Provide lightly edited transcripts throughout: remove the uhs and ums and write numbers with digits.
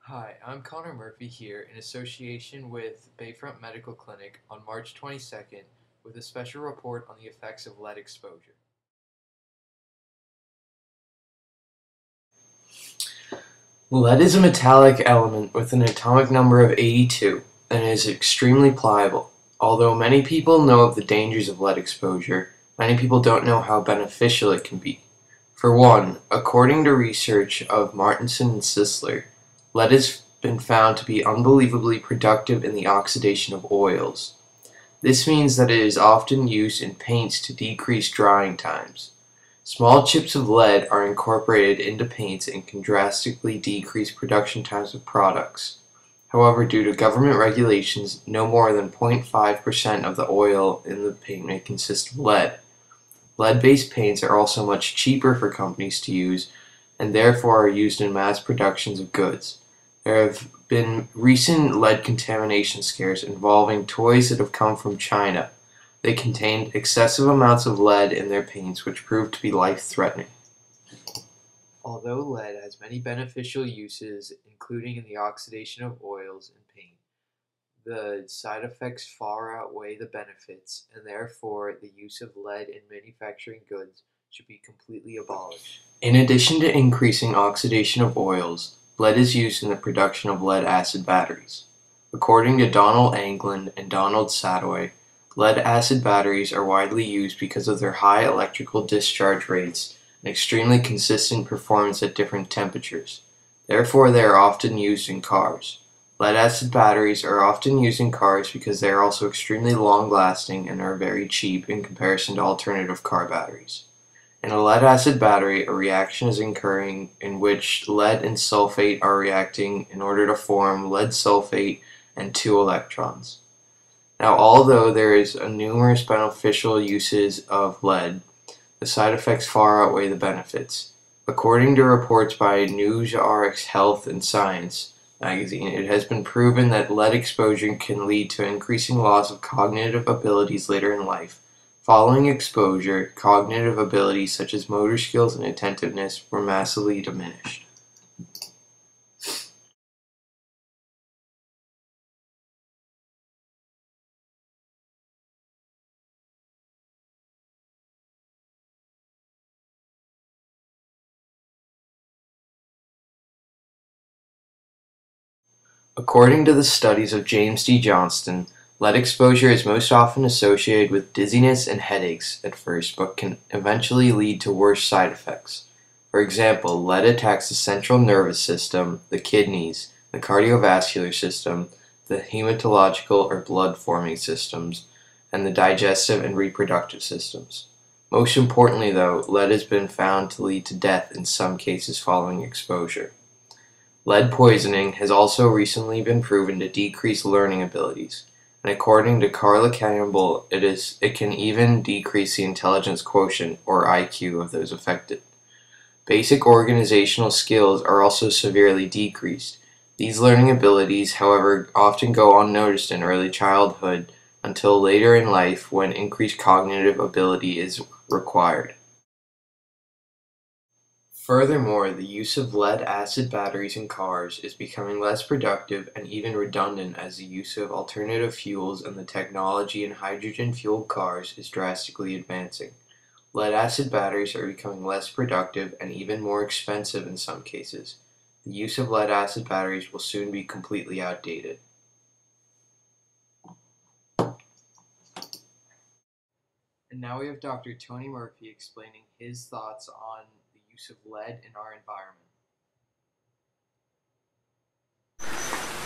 Hi, I'm Connor Murphy here in association with Bayfront Medical Clinic on March 22nd with a special report on the effects of lead exposure. Lead is a metallic element with an atomic number of 82 and is extremely pliable. Although many people know of the dangers of lead exposure, many people don't know how beneficial it can be. For one, according to research of Martinson and Sisler, lead has been found to be unbelievably productive in the oxidation of oils. This means that it is often used in paints to decrease drying times. Small chips of lead are incorporated into paints and can drastically decrease production times of products. However, due to government regulations, no more than 0.5% of the oil in the paint may consist of lead. Lead-based paints are also much cheaper for companies to use and therefore are used in mass productions of goods. There have been recent lead contamination scares involving toys that have come from China. They contained excessive amounts of lead in their paints, which proved to be life-threatening. Although lead has many beneficial uses, including in the oxidation of oils and paint, the side effects far outweigh the benefits, and therefore the use of lead in manufacturing goods should be completely abolished. In addition to increasing oxidation of oils, lead is used in the production of lead-acid batteries. According to Donald Anglin and Donald Sadoway, lead-acid batteries are widely used because of their high electrical discharge rates and extremely consistent performance at different temperatures. Therefore, they are often used in cars. Lead-acid batteries are often used in cars because they are also extremely long-lasting and are very cheap in comparison to alternative car batteries. In a lead-acid battery, a reaction is occurring in which lead and sulfate are reacting in order to form lead sulfate and two electrons. Now, although there is numerous beneficial uses of lead, the side effects far outweigh the benefits. According to reports by NewsRx Health and Science magazine, it has been proven that lead exposure can lead to increasing loss of cognitive abilities later in life. Following exposure, cognitive abilities such as motor skills and attentiveness were massively diminished. According to the studies of James D. Johnston, lead exposure is most often associated with dizziness and headaches at first, but can eventually lead to worse side effects. For example, lead attacks the central nervous system, the kidneys, the cardiovascular system, the hematological or blood-forming systems, and the digestive and reproductive systems. Most importantly, though, lead has been found to lead to death in some cases following exposure. Lead poisoning has also recently been proven to decrease learning abilities, and according to Carla Campbell, it can even decrease the intelligence quotient, or IQ, of those affected. Basic organizational skills are also severely decreased. These learning abilities, however, often go unnoticed in early childhood until later in life when increased cognitive ability is required. Furthermore, the use of lead-acid batteries in cars is becoming less productive and even redundant as the use of alternative fuels and the technology in hydrogen-fueled cars is drastically advancing. Lead-acid batteries are becoming less productive and even more expensive in some cases. The use of lead-acid batteries will soon be completely outdated. And now we have Dr. Tony Murphy explaining his thoughts on the use of lead in our environment.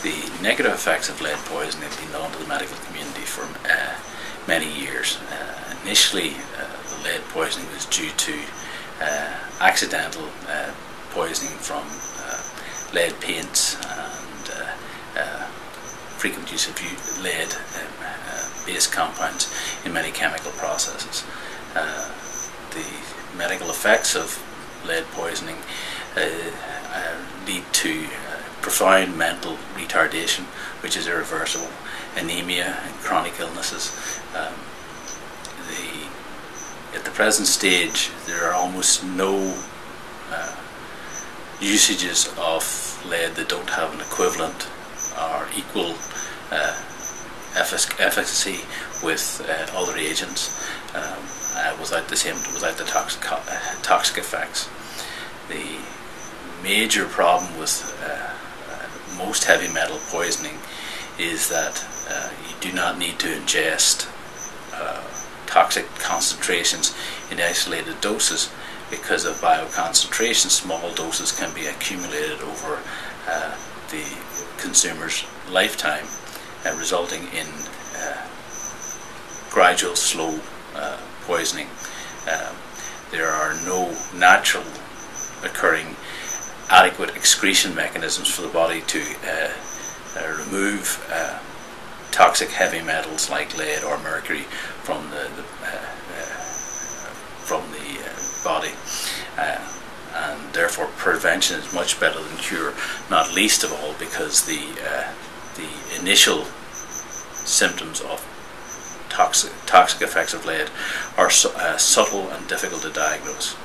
The negative effects of lead poisoning have been known to the medical community for many years. Initially, the lead poisoning was due to accidental poisoning from lead paints and frequent use of lead-based compounds in many chemical processes. The medical effects of lead poisoning lead to profound mental retardation, which is irreversible, anemia, and chronic illnesses. At the present stage, there are almost no usages of lead that don't have an equivalent or equal efficacy with other agents without the toxic effects. The major problem with most heavy metal poisoning is that you do not need to ingest toxic concentrations in isolated doses. Because of bioconcentration, small doses can be accumulated over the consumer's lifetime, resulting in gradual, slow poisoning. There are no natural occurring adequate excretion mechanisms for the body to remove toxic heavy metals like lead or mercury from the body, and therefore prevention is much better than cure. Not least of all because the initial symptoms of toxic effects of lead are subtle and difficult to diagnose.